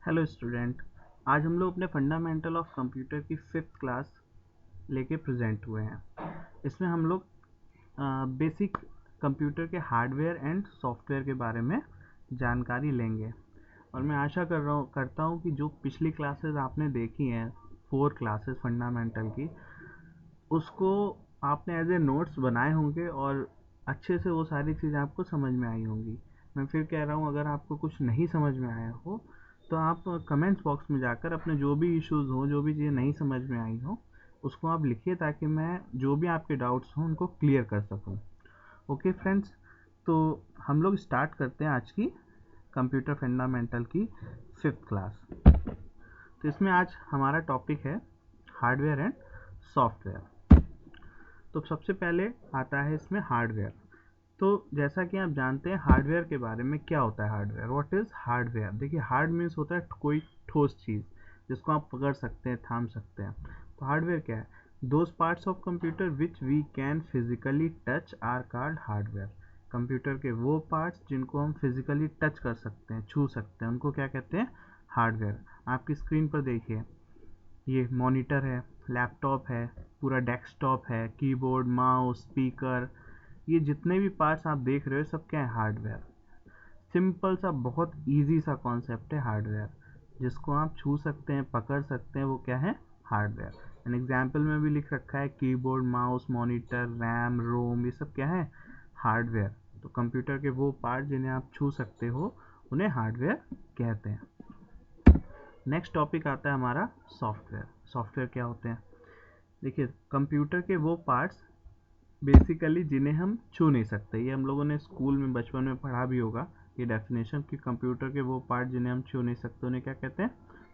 Hello student. आज हम लोग अपने फंडामेंटल ऑफ कंप्यूटर की 5th क्लास लेके प्रेजेंट हुए हैं। इसमें हम लोग बेसिक कंप्यूटर के हार्डवेयर एंड सॉफ्टवेयर के बारे में जानकारी लेंगे। और मैं आशा करता हूँ कि जो पिछली क्लासेस आपने देखी हैं 4 क्लासेस फंडामेंटल की, उसको आपने एज ए नोट्स बनाए होंगे और अच्छे से वो सारी चीज़ें आपको समझ में आई होंगी। मैं फिर कह रहा हूँ, अगर आपको कुछ नहीं समझ में आया हो तो आप कमेंट्स बॉक्स में जाकर अपने जो भी इश्यूज़ हो, जो भी चीज़ें नहीं समझ में आई हो, उसको आप लिखिए ताकि मैं जो भी आपके डाउट्स हों उनको क्लियर कर सकूँ। ओके फ्रेंड्स, तो हम लोग स्टार्ट करते हैं आज की कंप्यूटर फंडामेंटल की 5th क्लास। तो इसमें आज हमारा टॉपिक है हार्डवेयर एंड सॉफ्टवेयर। तो सबसे पहले आता है इसमें हार्डवेयर। तो जैसा कि आप जानते हैं हार्डवेयर के बारे में, क्या होता है हार्डवेयर, व्हाट इज़ हार्डवेयर। देखिए, हार्ड मीन्स होता है कोई ठोस चीज़ जिसको आप पकड़ सकते हैं, थाम सकते हैं। तो हार्डवेयर क्या है? Those parts of computer which we can physically touch are called hardware. Computer के वो पार्ट्स जिनको हम फिजिकली टच कर सकते हैं, छू सकते हैं, उनको क्या कहते हैं? हार्डवेयर। आपकी स्क्रीन पर देखिए, ये मॉनिटर है, लैपटॉप है, पूरा डेस्कटॉप है, कीबोर्ड, माउस, स्पीकर, ये जितने भी पार्ट्स आप देख रहे हो सब क्या है? हार्डवेयर। सिंपल सा, बहुत इजी सा कॉन्सेप्ट है हार्डवेयर। जिसको आप छू सकते हैं, पकड़ सकते हैं, वो क्या है? हार्डवेयर। एन एग्जाम्पल में भी लिख रखा है कीबोर्ड, माउस, मॉनिटर, रैम, रोम, ये सब क्या है? हार्डवेयर। तो कंप्यूटर के वो पार्ट जिन्हें आप छू सकते हो उन्हें हार्डवेयर कहते हैं। नेक्स्ट टॉपिक आता है हमारा सॉफ्टवेयर। सॉफ्टवेयर क्या होते हैं? देखिए, कंप्यूटर के वो पार्ट्स बेसिकली जिन्हें हम छू नहीं सकते। ये हम लोगों ने स्कूल में बचपन में पढ़ा भी होगा, ये डेफिनेशन, कि कंप्यूटर के वो पार्ट जिन्हें हम छू नहीं सकते उन्हें क्या कहते हैं?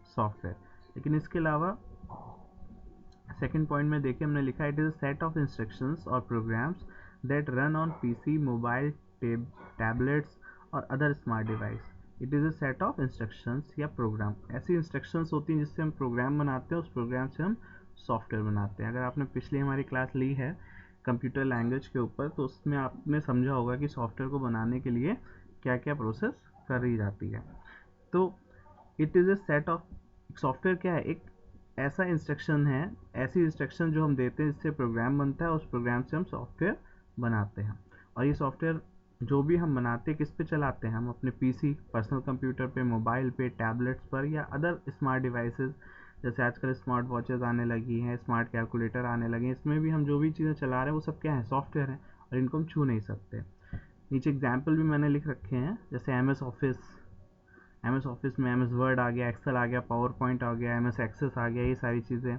सॉफ्टवेयर। लेकिन इसके अलावा सेकंड पॉइंट में देखिए, हमने लिखा है it is a set of instructions और programs that run on PC, mobile, tablets और other smart device. It is a set of instructions या प्रोग्राम। ऐसी इंस्ट्रक्शंस होती हैं जिससे हम प्रोग्राम बनाते हैं, उस प्रोग्राम से हम सॉफ्टवेयर बनाते हैं। अगर आपने पिछली हमारी क्लास ली है कंप्यूटर लैंग्वेज के ऊपर, तो उसमें आपने समझा होगा कि सॉफ्टवेयर को बनाने के लिए क्या क्या प्रोसेस करी जाती है। तो it is a set of, software क्या है? एक ऐसा इंस्ट्रक्शन है, ऐसी इंस्ट्रक्शन जो हम देते हैं जिससे प्रोग्राम बनता है, उस प्रोग्राम से हम सॉफ्टवेयर बनाते हैं। और ये सॉफ्टवेयर जो भी हम बनाते हैं किस पे चलाते हैं? हम अपने पीसी, पर्सनल कंप्यूटर पे, मोबाइल पे, टैबलेट्स पर या अदर स्मार्ट डिवाइसेस, जैसे आजकल स्मार्ट वॉचेस आने लगी हैं, स्मार्ट कैलकुलेटर आने लगे हैं, इसमें भी हम जो भी चीज़ें चला रहे हैं वो सब क्या है? सॉफ्टवेयर है। और इनको हम छू नहीं सकते। नीचे एग्जाम्पल भी मैंने लिख रखे हैं, जैसे एम एस ऑफिस में एम एस वर्ड आ गया, एक्सेल आ गया, पावर पॉइंट आ गया, एम एस एक्सेस आ गया, ये सारी चीज़ें।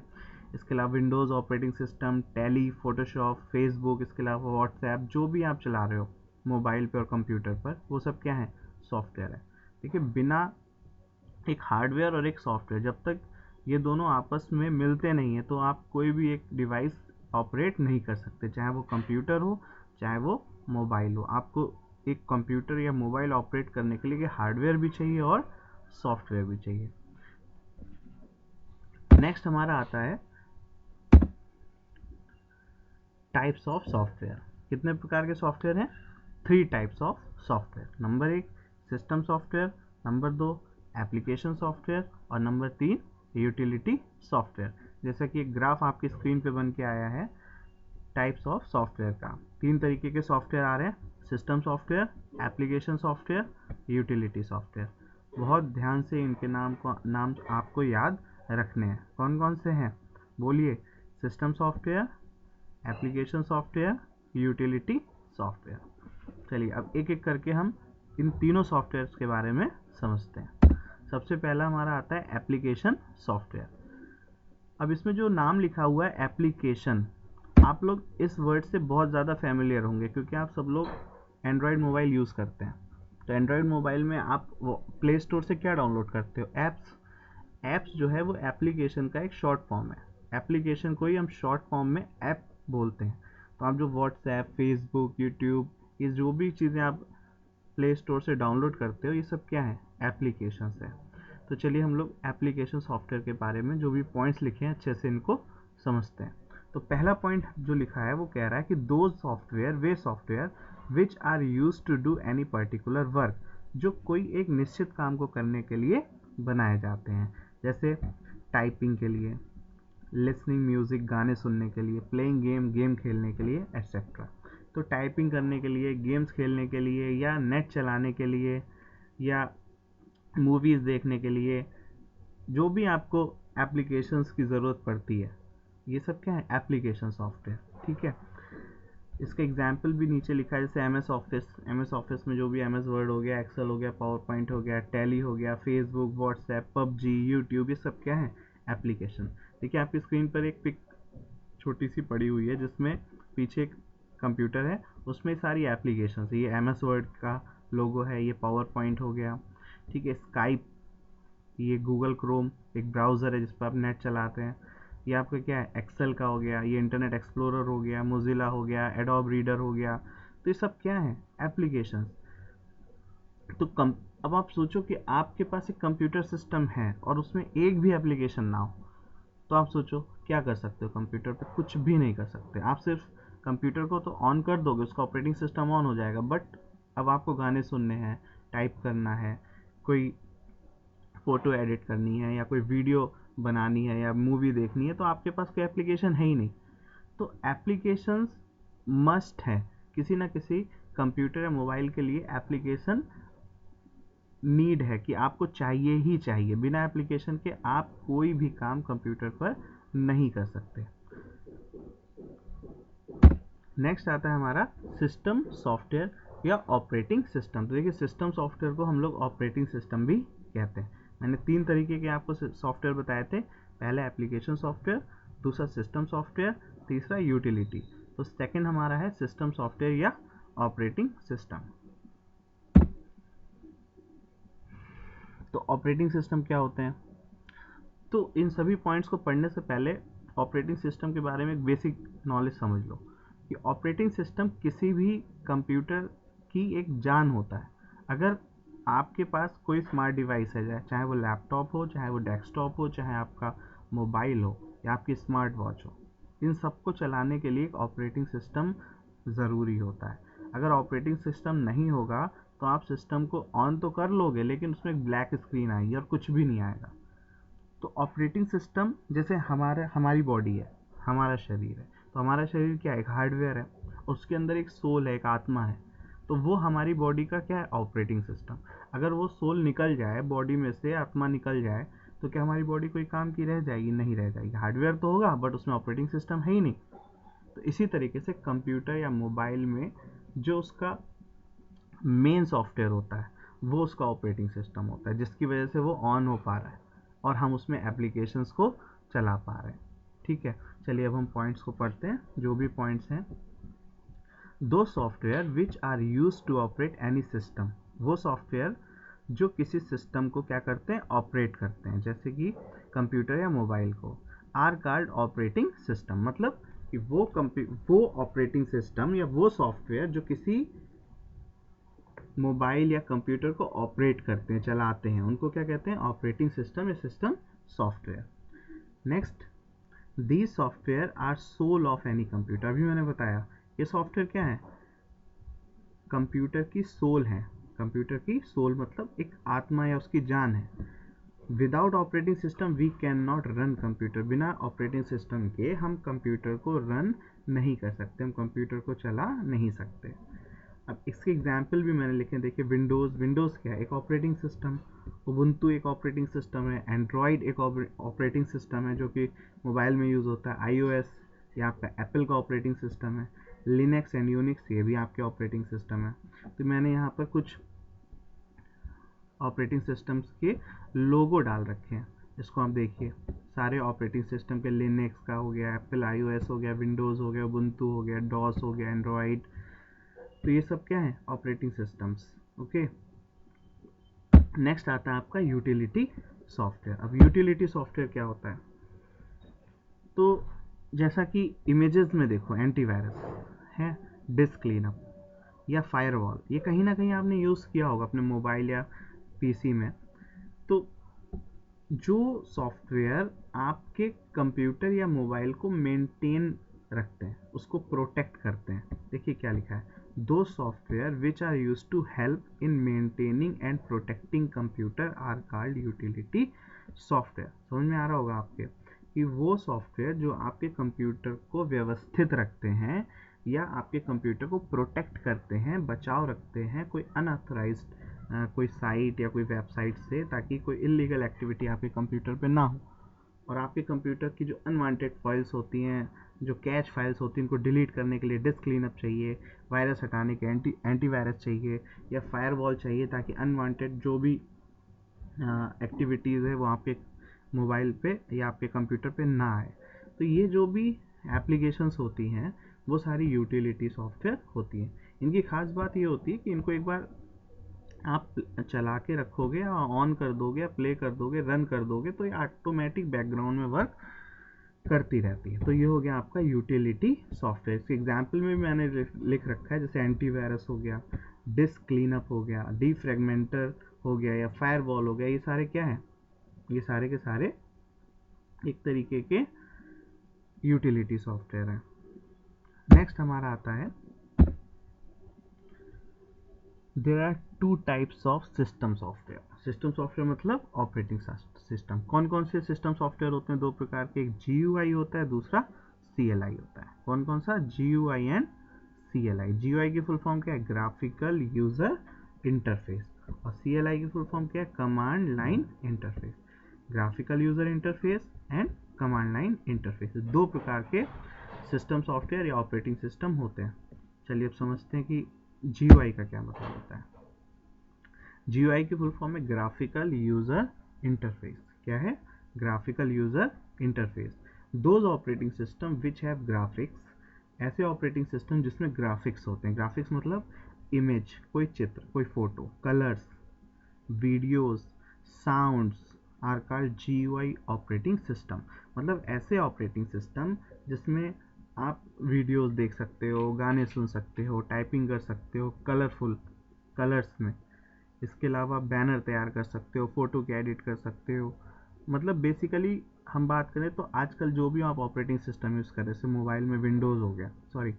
इसके अलावा Windows operating system, tally, Photoshop, Facebook, इसके अलावा व्हाट्सएप, जो भी आप चला रहे हो मोबाइल पे और कंप्यूटर पर, वो सब क्या है? सॉफ्टवेयर है। देखिए, बिना एक हार्डवेयर और एक सॉफ्टवेयर, जब तक ये दोनों आपस में मिलते नहीं है तो आप कोई भी एक डिवाइस ऑपरेट नहीं कर सकते, चाहे वो कंप्यूटर हो, चाहे वो मोबाइल हो। आपको एक कंप्यूटर या मोबाइल ऑपरेट करने के लिए हार्डवेयर भी चाहिए और सॉफ्टवेयर भी चाहिए। नेक्स्ट हमारा आता है टाइप्स ऑफ सॉफ्टवेयर। कितने प्रकार के सॉफ्टवेयर हैं? 3 types of software. Number 1 system software, number 2 application software और नंबर 3 यूटिलिटी सॉफ्टवेयर। जैसा कि एक ग्राफ आपकी स्क्रीन पे बन के आया है टाइप्स ऑफ सॉफ्टवेयर का। 3 तरीके के सॉफ्टवेयर आ रहे हैं, system software, application software, utility software. बहुत ध्यान से इनके नाम आपको याद रखने हैं। कौन कौन से हैं? बोलिए। System software, application software, utility software. चलिए अब एक एक करके हम इन तीनों सॉफ्टवेयर्स के बारे में समझते हैं। सबसे पहला हमारा आता है एप्लीकेशन सॉफ्टवेयर। अब इसमें जो नाम लिखा हुआ है एप्लीकेशन, आप लोग इस वर्ड से बहुत ज़्यादा फैमिलियर होंगे क्योंकि आप सब लोग एंड्रॉयड मोबाइल यूज़ करते हैं। तो एंड्रॉयड मोबाइल में आप वो प्ले स्टोर से क्या डाउनलोड करते हो? ऐप्स। ऐप्स जो है वो एप्लीकेशन का एक शॉर्ट फॉर्म है। एप्लीकेशन को ही हम शॉर्ट फॉर्म में ऐप बोलते हैं। तो आप जो व्हाट्सएप, फेसबुक, यूट्यूब, ये जो भी चीज़ें आप प्ले स्टोर से डाउनलोड करते हो, ये सब क्या है? एप्लीकेशंस है। तो चलिए हम लोग एप्लीकेशन सॉफ्टवेयर के बारे में जो भी पॉइंट्स लिखे हैं अच्छे से इनको समझते हैं। तो पहला पॉइंट जो लिखा है वो कह रहा है कि दो सॉफ्टवेयर, वे software which are use to do any particular work, जो कोई एक निश्चित काम को करने के लिए बनाए जाते हैं, जैसे टाइपिंग के लिए, लिसनिंग म्यूज़िक गाने सुनने के लिए, प्लेइंग गेम खेलने के लिए एट्सेट्रा। तो टाइपिंग करने के लिए, गेम्स खेलने के लिए, या नेट चलाने के लिए, या मूवीज़ देखने के लिए, जो भी आपको एप्लीकेशंस की ज़रूरत पड़ती है, ये सब क्या है, एप्लीकेशन सॉफ्टवेयर। ठीक है, इसका एग्जाम्पल भी नीचे लिखा है, जैसे एम एस ऑफिस में जो भी एम एस वर्ड हो गया, एक्सेल हो गया, पावर पॉइंट हो गया, टैली हो गया, फेसबुक, व्हाट्सएप, पबजी, यूट्यूब, ये सब क्या है, एप्लीकेशन। देखिए आपकी स्क्रीन पर एक पिक छोटी सी पड़ी हुई है, जिसमें पीछे एक कंप्यूटर है, उसमें सारी एप्लीकेशन है। ये एम एस वर्ड का लोगो है, ये पावर पॉइंट हो गया, ठीक है, स्काइप, ये गूगल क्रोम एक ब्राउज़र है जिस पर आप नेट चलाते हैं, ये आपका क्या है, एक्सेल का हो गया, ये इंटरनेट एक्सप्लोरर हो गया, मोजिला हो गया, एडोब रीडर हो गया। तो ये सब क्या है, एप्लीकेशन। तो अब आप सोचो कि आपके पास एक कंप्यूटर सिस्टम है और उसमें एक भी एप्लीकेशन ना हो, तो आप सोचो क्या कर सकते हो। कंप्यूटर पे कुछ भी नहीं कर सकते। आप सिर्फ कंप्यूटर को तो ऑन कर दोगे, उसका ऑपरेटिंग सिस्टम ऑन हो जाएगा, बट अब आपको गाने सुनने हैं, टाइप करना है, कोई फ़ोटो एडिट करनी है, या कोई वीडियो बनानी है, या मूवी देखनी है, तो आपके पास कोई एप्लीकेशन है ही नहीं। तो एप्लीकेशंस मस्ट है, किसी ना किसी कंप्यूटर या मोबाइल के लिए एप्लीकेशन नीड है, कि आपको चाहिए ही चाहिए। बिना एप्लीकेशन के आप कोई भी काम कंप्यूटर पर नहीं कर सकते। नेक्स्ट आता है हमारा सिस्टम सॉफ्टवेयर या ऑपरेटिंग सिस्टम। तो देखिए सिस्टम सॉफ्टवेयर को हम लोग ऑपरेटिंग सिस्टम भी कहते हैं। मैंने 3 तरीके के आपको सॉफ्टवेयर बताए थे, पहला एप्लीकेशन सॉफ्टवेयर, दूसरा सिस्टम सॉफ्टवेयर, तीसरा यूटिलिटी। तो सेकंड हमारा है सिस्टम सॉफ्टवेयर या ऑपरेटिंग सिस्टम। तो ऑपरेटिंग सिस्टम क्या होते हैं? तो इन सभी पॉइंट्स को पढ़ने से पहले ऑपरेटिंग सिस्टम के बारे में एक बेसिक नॉलेज समझ लो कि ऑपरेटिंग सिस्टम किसी भी कंप्यूटर की एक जान होता है। अगर आपके पास कोई स्मार्ट डिवाइस है, चाहे वो लैपटॉप हो, चाहे वो डेस्कटॉप हो, चाहे आपका मोबाइल हो, या आपकी स्मार्ट वॉच हो, इन सबको चलाने के लिए एक ऑपरेटिंग सिस्टम ज़रूरी होता है। अगर ऑपरेटिंग सिस्टम नहीं होगा तो आप सिस्टम को ऑन तो कर लोगे, लेकिन उसमें एक ब्लैक स्क्रीन आएगी और कुछ भी नहीं आएगा। तो ऑपरेटिंग सिस्टम, जैसे हमारी बॉडी है, हमारा शरीर है, तो हमारा शरीर क्या है, एक हार्डवेयर है, उसके अंदर एक सोल है, एक आत्मा है। तो वो हमारी बॉडी का क्या है, ऑपरेटिंग सिस्टम। अगर वो सोल निकल जाए बॉडी में से, आत्मा निकल जाए, तो क्या हमारी बॉडी कोई काम की रह जाएगी? नहीं रह जाएगी। हार्डवेयर तो होगा बट उसमें ऑपरेटिंग सिस्टम है ही नहीं। तो इसी तरीके से कंप्यूटर या मोबाइल में जो उसका मेन सॉफ्टवेयर होता है, वो उसका ऑपरेटिंग सिस्टम होता है, जिसकी वजह से वो ऑन हो पा रहा है और हम उसमें एप्लीकेशंस को चला पा रहे हैं। ठीक है, चलिए अब हम पॉइंट्स को पढ़ते हैं, जो भी पॉइंट्स हैं। Those software which are use to operate any system, वो सॉफ्टवेयर जो किसी सिस्टम को क्या करते हैं, ऑपरेट करते हैं, जैसे कि कंप्यूटर या मोबाइल को, आर कॉल्ड ऑपरेटिंग सिस्टम। मतलब कि वो ऑपरेटिंग सिस्टम या वो सॉफ्टवेयर जो किसी मोबाइल या कंप्यूटर को ऑपरेट करते हैं, चलाते हैं, उनको क्या कहते हैं, ऑपरेटिंग सिस्टम या system software. Next, these software are soul of any computer. अभी मैंने बताया ये सॉफ्टवेयर क्या है, कंप्यूटर की सोल है। कंप्यूटर की सोल मतलब एक आत्मा या उसकी जान है। Without operating system we can not run computer. बिना ऑपरेटिंग सिस्टम के हम कंप्यूटर को रन नहीं कर सकते, हम कंप्यूटर को चला नहीं सकते। अब इसके एग्जाम्पल भी मैंने लिखे, देखिए विंडोज़ क्या है, एक ऑपरेटिंग सिस्टम। उबुंटू एक ऑपरेटिंग सिस्टम है। एंड्रॉयड एक ऑपरेटिंग सिस्टम है जो कि मोबाइल में यूज़ होता है। iOS ये आपका एप्पल का ऑपरेटिंग सिस्टम है। लिनक्स एंड यूनिक्स ये भी आपके ऑपरेटिंग सिस्टम है। तो मैंने यहाँ पर कुछ ऑपरेटिंग सिस्टम्स के लोगो डाल रखे हैं, इसको आप देखिए। सारे ऑपरेटिंग सिस्टम के, लिनक्स का हो गया, एप्पल iOS हो गया, विंडोज़ हो गया, उबुंटू हो गया, डॉस हो गया, एंड्रॉयड। तो ये सब क्या है, ऑपरेटिंग सिस्टम्स। ओके, नेक्स्ट आता है आपका यूटिलिटी सॉफ्टवेयर। अब यूटिलिटी सॉफ्टवेयर क्या होता है? तो जैसा कि इमेजेस में देखो, एंटीवायरस है, डिस्क क्लीनअप या फायरवॉल, ये कहीं ना कहीं आपने यूज़ किया होगा अपने मोबाइल या पीसी में। तो जो सॉफ्टवेयर आपके कंप्यूटर या मोबाइल को मेंटेन रखते हैं, उसको प्रोटेक्ट करते हैं, देखिए क्या लिखा है, those software which are used to help in maintaining and protecting computer are called utility software। समझ में आ रहा होगा आपके कि वो सॉफ्टवेयर जो आपके कंप्यूटर को व्यवस्थित रखते हैं या आपके कंप्यूटर को प्रोटेक्ट करते हैं, बचाव रखते हैं कोई अनऑथराइज्ड कोई साइट या कोई वेबसाइट से, ताकि कोई इलीगल एक्टिविटी आपके कंप्यूटर पे ना हो और आपके कंप्यूटर की जो अनवांटेड फाइल्स होती हैं, जो कैश फाइल्स होती हैं, उनको डिलीट करने के लिए डिस्क क्लीनअप चाहिए, वायरस हटाने के एंटीवायरस चाहिए या फायरवॉल चाहिए, ताकि अनवांटेड जो भी एक्टिविटीज़ है वो आपके मोबाइल पे या आपके कंप्यूटर पे ना आए। तो ये जो भी एप्लीकेशंस होती हैं वो सारी यूटिलिटी सॉफ्टवेयर होती हैं। इनकी खास बात ये होती है कि इनको एक बार आप चला के रखोगे, ऑन कर दोगे, प्ले कर दोगे, रन कर दोगे, तो ये ऑटोमेटिक बैकग्राउंड में वर्क करती रहती है। तो ये हो गया आपका यूटिलिटी सॉफ्टवेयर। इसके एग्जाम्पल में भी मैंने लिख रखा है, जैसे एंटीवायरस हो गया, डिस्क क्लीनअप हो गया, डीफ्रेगमेंटर हो गया या फायरवॉल हो गया। ये सारे क्या हैं? ये सारे के सारे एक तरीके के यूटिलिटी सॉफ्टवेयर हैं। नेक्स्ट हमारा आता है, there are two types of system software. System software मतलब ऑपरेटिंग सिस्टम। कौन कौन से सिस्टम सॉफ्टवेयर होते हैं? दो प्रकार के, एक GUI होता है, दूसरा CLI होता है। कौन कौन सा? GUI and CLI। GUI की फुल फॉर्म क्या है? Graphical user interface. और CLI की फुल फॉर्म क्या है? Command line interface. Graphical user interface and command line interface, दो प्रकार के सिस्टम सॉफ्टवेयर या ऑपरेटिंग सिस्टम होते हैं। चलिए अब समझते हैं कि GUI का क्या मतलब होता है। GUI की फुल फॉर्म है ग्राफिकल यूजर इंटरफेस। क्या है? Graphical user interface. Those operating system which have graphics, ऐसे ऑपरेटिंग सिस्टम जिसमें ग्राफिक्स होते हैं। ग्राफिक्स मतलब इमेज, कोई चित्र, कोई photo, colours, videos, sounds are called GUI operating system. मतलब ऐसे ऑपरेटिंग सिस्टम जिसमें आप वीडियोस देख सकते हो, गाने सुन सकते हो, टाइपिंग कर सकते हो कलरफुल कलर्स में। इसके अलावा बैनर तैयार कर सकते हो, फ़ोटो के एडिट कर सकते हो। मतलब बेसिकली हम बात करें तो आजकल जो भी आप ऑपरेटिंग सिस्टम यूज़ कर रहे हैं, जैसे मोबाइल में विंडोज़ हो गया, सॉरी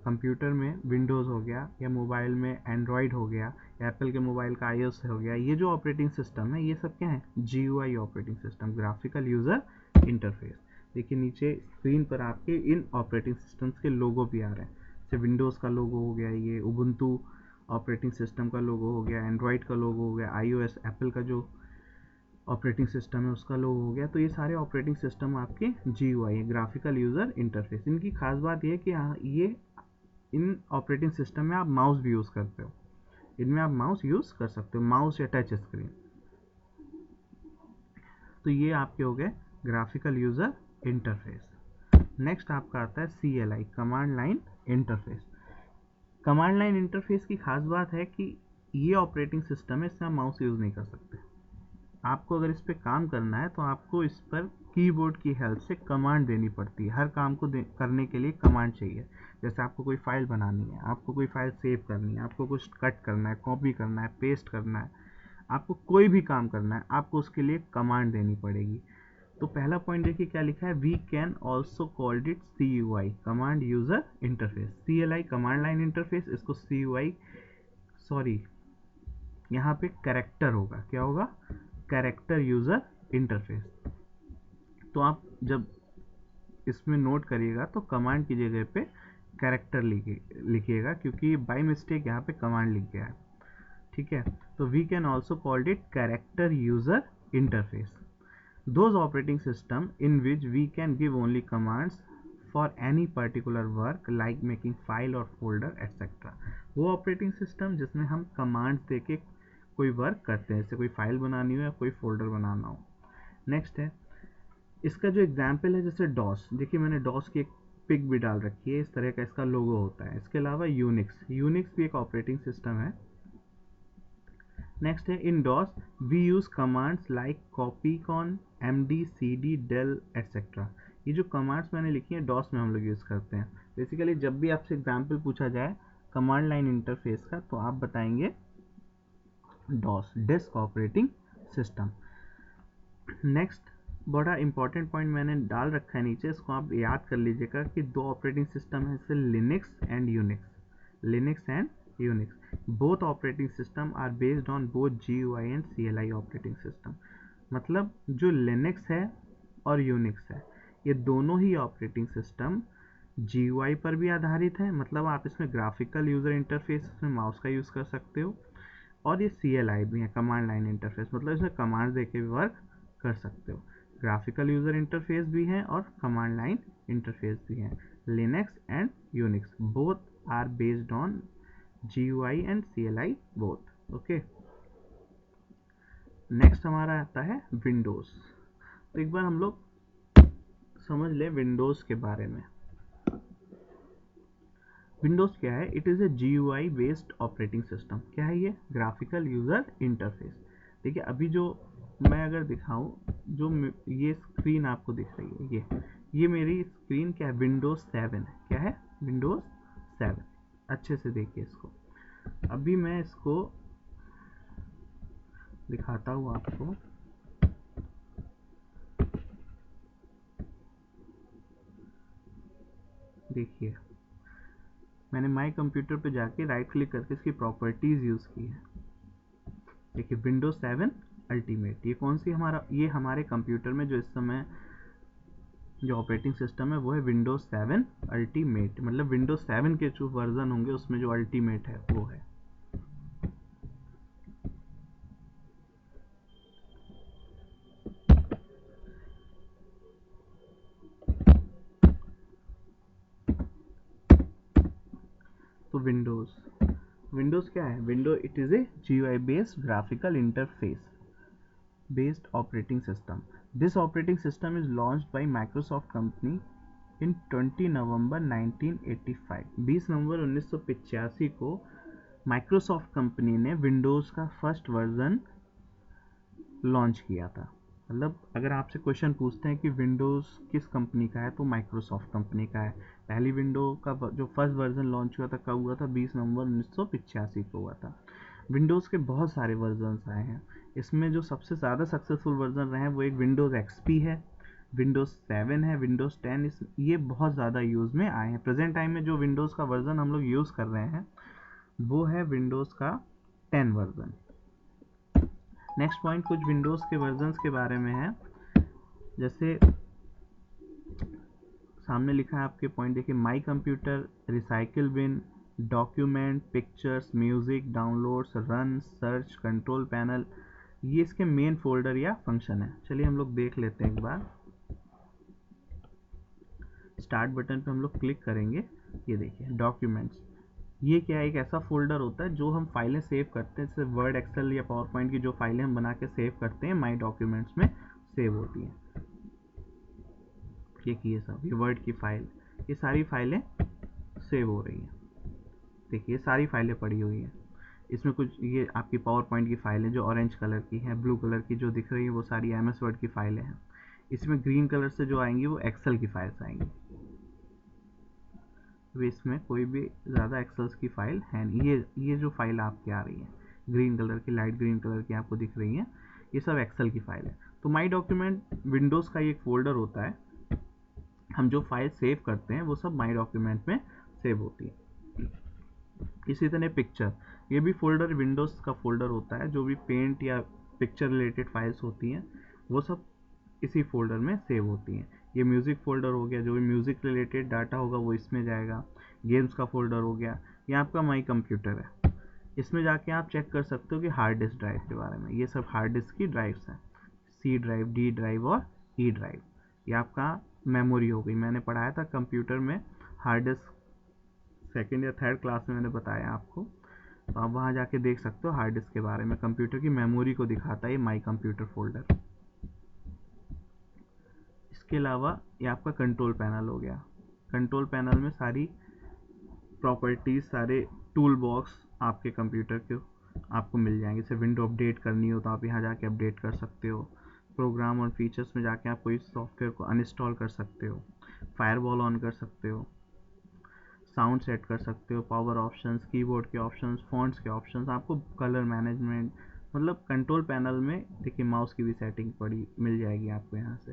कंप्यूटर में विंडोज़ हो गया, या मोबाइल में एंड्रॉयड हो गया, या एप्पल के मोबाइल का iOS हो गया, ये जो ऑपरेटिंग सिस्टम है ये सब क्या है? GUI operating system, graphical user interface. देखिए नीचे स्क्रीन पर आपके इन ऑपरेटिंग सिस्टम्स के लोगो भी आ रहे हैं। जैसे विंडोज़ का लोगो हो गया, ये उबुंटू ऑपरेटिंग सिस्टम का लोगो हो गया, एंड्रॉयड का लोगो हो गया, iOS एप्पल का जो ऑपरेटिंग सिस्टम है उसका लोगो हो गया। तो ये सारे ऑपरेटिंग सिस्टम आपके GUI है, ग्राफिकल यूज़र इंटरफेस। इनकी खास बात ये है कि ये इन ऑपरेटिंग सिस्टम में आप माउस भी यूज़ करते हो, इनमें आप माउस यूज़ कर सकते हो, माउस या टच स्क्रीन। तो ये आपके हो गए ग्राफिकल यूज़र इंटरफेस। नेक्स्ट आपका आता है CLI, command line interface. Command line interface की खास बात है कि ये ऑपरेटिंग सिस्टम है, इसमें आप माउस यूज़ नहीं कर सकते। आपको अगर इस पर काम करना है तो आपको इस पर कीबोर्ड की हेल्प से कमांड देनी पड़ती है। हर काम को करने के लिए कमांड चाहिए। जैसे आपको कोई फाइल बनानी है, आपको कोई फाइल सेव करनी है, आपको कुछ कट करना है, कॉपी करना है, पेस्ट करना है, आपको कोई भी काम करना है, आपको उसके लिए कमांड देनी पड़ेगी। तो पहला पॉइंट देखिए क्या लिखा है, we can also called it CUI, command user interface. CLI command line interface, इसको CUI, सॉरी यहाँ पे कैरेक्टर होगा, क्या होगा? Character user interface. तो आप जब इसमें नोट करिएगा तो कमांड की जगह पे कैरेक्टर लिखिएगा, क्योंकि बाय मिस्टेक यहाँ पे कमांड लिख गया है। ठीक है, तो we can also called it character user interface. Those operating system in which we can give only commands for any particular work like making file और फोल्डर एटसेट्रा। वो ऑपरेटिंग सिस्टम जिसमें हम कमांड्स देके कोई वर्क करते हैं, जैसे कोई फाइल बनानी हो या कोई फोल्डर बनाना हो। नेक्स्ट है, इसका जो एग्जाम्पल है, जैसे डॉस, देखिए मैंने डॉस की एक पिक भी डाल रखी है, इस तरह का इसका लोगो होता है। इसके अलावा यूनिक्स, यूनिक्स भी एक ऑपरेटिंग सिस्टम है। नेक्स्ट है, in DOS we use commands like copy con, MD, CD, del etcetera. ये जो कमांड्स मैंने लिखी है डॉस में हम लोग यूज़ करते हैं। बेसिकली जब भी आपसे एग्जाम्पल पूछा जाए कमांड लाइन इंटरफेस का, तो आप बताएंगे DOS, disk operating system. Next बड़ा इंपॉर्टेंट पॉइंट मैंने डाल रखा है नीचे, इसको आप याद कर लीजिएगा कि दो ऑपरेटिंग सिस्टम है, जैसे Linux and Unix. Linux and Unix. Both operating system are based on both GUI and CLI operating system. मतलब जो लिनक्स है और यूनिक्स है, ये दोनों ही ऑपरेटिंग सिस्टम GUI पर भी आधारित है, मतलब आप इसमें ग्राफिकल यूज़र इंटरफेस में माउस का यूज़ कर सकते हो, और ये CLI भी है, कमांड लाइन इंटरफेस, मतलब इसमें कमांड दे के भी वर्क कर सकते हो। ग्राफिकल यूज़र इंटरफेस भी है और कमांड लाइन इंटरफेस भी है। Linux and Unix both are based on GUI and CLI both. Okay, next हमारा आता है विंडोज़। तो एक बार हम लोग समझ ले विंडोज़ के बारे में। विंडोज़ क्या है? It is a GUI based operating system. क्या है ये? Graphical user interface. देखिए अभी जो मैं अगर दिखाऊं, जो ये स्क्रीन आपको दिख रही है, ये मेरी स्क्रीन क्या है? विंडोज़ 7 है। क्या है? विंडोज़ 7। अच्छे से देखिए इसको। अभी मैं इसको दिखाता हूँ आपको। देखिए मैंने माई कंप्यूटर पे जाके राइट क्लिक करके इसकी प्रॉपर्टीज़ यूज़ की है। देखिए विंडोज 7 अल्टीमेट, ये कौन सी हमारा, ये हमारे कंप्यूटर में जो इस समय जो ऑपरेटिंग सिस्टम है वो है विंडोज 7 अल्टीमेट। मतलब विंडोज 7 के जो वर्जन होंगे उसमें जो अल्टीमेट है वो है। तो विंडोज क्या है? Window it is a GUI based graphical interface based operating system. This operating system is launched by Microsoft company in 20 नवंबर 1985। 20 नवंबर 1985 को माइक्रोसॉफ्ट कंपनी ने विंडोज़ का फर्स्ट वर्जन लॉन्च किया था। मतलब अगर आपसे क्वेश्चन पूछते हैं कि विंडोज़ किस कंपनी का है, तो माइक्रोसॉफ्ट कंपनी का है। पहली विंडो का जो फर्स्ट वर्जन लॉन्च हुआ था कब हुआ था? 20 नवंबर 1985 को हुआ था। विंडोज़ के बहुत सारे वर्जन्स आए हैं। इसमें जो सबसे ज़्यादा सक्सेसफुल वर्जन रहे हैं वो एक विंडोज़ XP है, विंडोज़ 7 है, विंडोज़ 10, ये बहुत ज़्यादा यूज़ में आए हैं। प्रेजेंट टाइम में जो विंडोज़ का वर्जन हम लोग यूज़ कर रहे हैं वो है विंडोज़ का 10 वर्जन। नेक्स्ट पॉइंट कुछ विंडोज़ के वर्जन्स के बारे में है। जैसे सामने लिखा है आपके पॉइंट, देखिए my computer, recycle bin, document, pictures, music, downloads, run, search, control panel, ये इसके मेन फोल्डर या फंक्शन है। चलिए हम लोग देख लेते हैं एक बार। स्टार्ट बटन पे हम लोग क्लिक करेंगे। ये देखिए डॉक्यूमेंट्स, ये क्या है? एक ऐसा फोल्डर होता है जो हम फाइलें सेव करते हैं, जैसे वर्ड, एक्सेल या पावर पॉइंट की जो फाइलें हम बना के सेव करते हैं माई डॉक्यूमेंट्स में सेव होती हैं। ये सब, ये वर्ड की फाइल, ये सारी फाइलें सेव हो रही हैं। देखिए सारी फाइलें पड़ी हुई हैं। इसमें कुछ ये आपकी पावर पॉइंट की फाइलें जो ऑरेंज कलर की हैं, ब्लू कलर की जो दिख रही है वो सारी MS वर्ड की फाइलें हैं। इसमें ग्रीन कलर से जो आएंगी वो एक्सेल की फाइल्स आएंगी। वे इसमें कोई भी ज़्यादा एक्सेल्स की फाइल है नहीं। ये जो फाइल आपकी आ रही है ग्रीन कलर की, लाइट ग्रीन कलर की आपको दिख रही है, ये सब एक्सेल की फाइल है। तो माई डॉक्यूमेंट विंडोज़ का एक फोल्डर होता है। हम जो फाइल सेव करते हैं वो सब माई डॉक्यूमेंट में सेव होती है। इसी तरह पिक्चर, ये भी फोल्डर विंडोज़ का फोल्डर होता है। जो भी पेंट या पिक्चर रिलेटेड फाइल्स होती हैं वो सब इसी फोल्डर में सेव होती हैं। ये म्यूज़िक फोल्डर हो गया, जो भी म्यूज़िक रिलेटेड डाटा होगा वो इसमें जाएगा। गेम्स का फोल्डर हो गया। ये आपका माई कंप्यूटर है। इसमें जाके आप चेक कर सकते हो कि हार्ड डिस्क ड्राइव के बारे में। ये सब हार्ड डिस्क की ड्राइव्स हैं, C ड्राइव, D ड्राइव और E ड्राइव। ये आपका मेमोरी हो गई। मैंने पढ़ाया था कंप्यूटर में हार्ड डिस्क, सेकेंड या थर्ड क्लास में मैंने बताया आपको, तो आप वहाँ जाके देख सकते हो हार्ड डिस्क के बारे में। कंप्यूटर की मेमोरी को दिखाता है ये माई कंप्यूटर फोल्डर। इसके अलावा ये आपका कंट्रोल पैनल हो गया। कंट्रोल पैनल में सारी प्रॉपर्टीज़, सारे टूल बॉक्स आपके कंप्यूटर के आपको मिल जाएंगे। जैसे विंडो अपडेट करनी हो तो आप यहाँ जाके अपडेट कर सकते हो। प्रोग्राम और फीचर्स में जाके आप कोई सॉफ्टवेयर को अनइंस्टॉल कर सकते हो, फायरवॉल ऑन कर सकते हो, साउंड सेट कर सकते हो, पावर ऑप्शंस, कीबोर्ड के ऑप्शंस, फॉन्ट्स के ऑप्शंस, आपको कलर मैनेजमेंट, मतलब कंट्रोल पैनल में देखिए माउस की भी सेटिंग पड़ी मिल जाएगी आपको यहाँ से।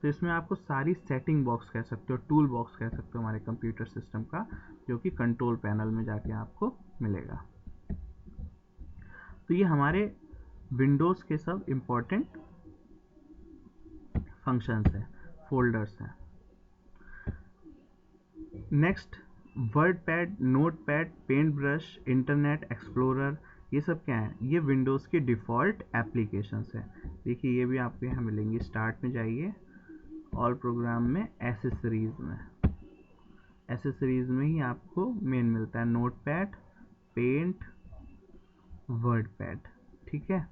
तो इसमें आपको सारी सेटिंग बॉक्स कह सकते हो, टूल बॉक्स कह सकते हो हमारे कंप्यूटर सिस्टम का, जो कि कंट्रोल पैनल में जाके आपको मिलेगा। तो ये हमारे विंडोज़ के सब इम्पोर्टेंट फंक्शंस हैं, फोल्डर्स हैं। Next, WordPad, Notepad, Paintbrush, Internet Explorer, ये सब क्या है? ये विंडोज़ के डिफ़ॉल्ट एप्लीकेशंस हैं। देखिए ये भी आपको यहाँ मिलेंगी। स्टार्ट में जाइए, ऑल प्रोग्राम में, एसेसरीज़ में, एसेसरीज़ में ही आपको मेन मिलता है Notepad, Paint, WordPad, ठीक है।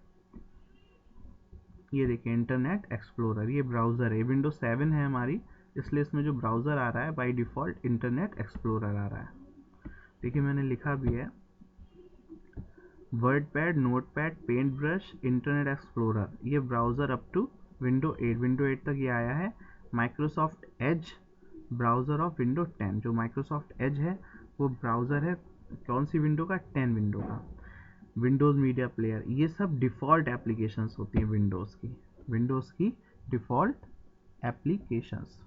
ये देखिए इंटरनेट एक्सप्लोरर, ये ब्राउज़र है, विंडोज 7 है हमारी, इसलिए इसमें जो ब्राउज़र आ रहा है बाय डिफ़ॉल्ट इंटरनेट एक्सप्लोरर आ रहा है। देखिए मैंने लिखा भी है, WordPad, Notepad, Paintbrush, Internet Explorer, ये ब्राउज़र अप टू विंडो 8 तक ये आया है। Microsoft Edge, browser of window 10, जो माइक्रोसॉफ्ट एज है वो ब्राउज़र है कौन सी विंडो का? 10 विंडो का। विंडोज़ मीडिया प्लेयर, ये सब डिफ़ॉल्ट एप्लीकेशंस होती हैं विंडोज़ की डिफ़ॉल्ट एप्लीकेशंस।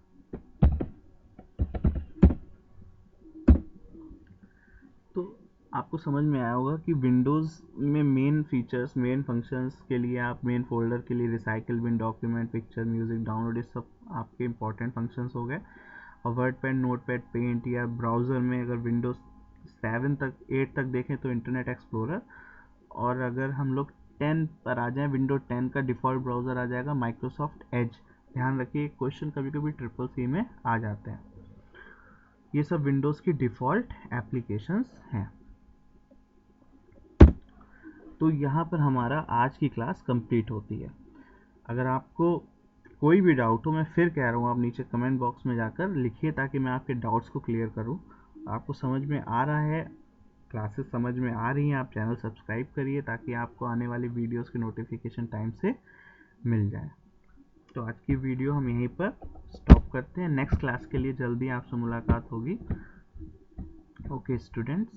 तो आपको समझ में आया होगा कि विंडोज़ में मेन फीचर्स, मेन फंक्शंस के लिए आप मेन फोल्डर के लिए recycle bin, document, picture, music, download, ये सब आपके इंपॉर्टेंट फंक्शंस हो गए। और WordPad, Notepad, Paint, या ब्राउज़र में अगर विंडोज़ 7 तक 8 तक देखें तो इंटरनेट एक्सप्लोरर, और अगर हम लोग 10 पर आ जाएं, विंडो 10 का डिफ़ॉल्ट ब्राउज़र आ जाएगा माइक्रोसॉफ्ट एज। ध्यान रखिए क्वेश्चन कभी कभी CCC में आ जाते हैं। ये सब विंडोज़ की डिफ़ॉल्ट एप्लीकेशंस हैं। तो यहाँ पर हमारा आज की क्लास कंप्लीट होती है। अगर आपको कोई भी डाउट हो, मैं फिर कह रहा हूँ, आप नीचे कमेंट बॉक्स में जाकर लिखिए ताकि मैं आपके डाउट्स को क्लियर करूँ। आपको समझ में आ रहा है, क्लासेस समझ में आ रही हैं, आप चैनल सब्सक्राइब करिए ताकि आपको आने वाली वीडियोस की नोटिफिकेशन टाइम से मिल जाए। तो आज की वीडियो हम यहीं पर स्टॉप करते हैं। नेक्स्ट क्लास के लिए जल्दी आपसे मुलाकात होगी। Okay students.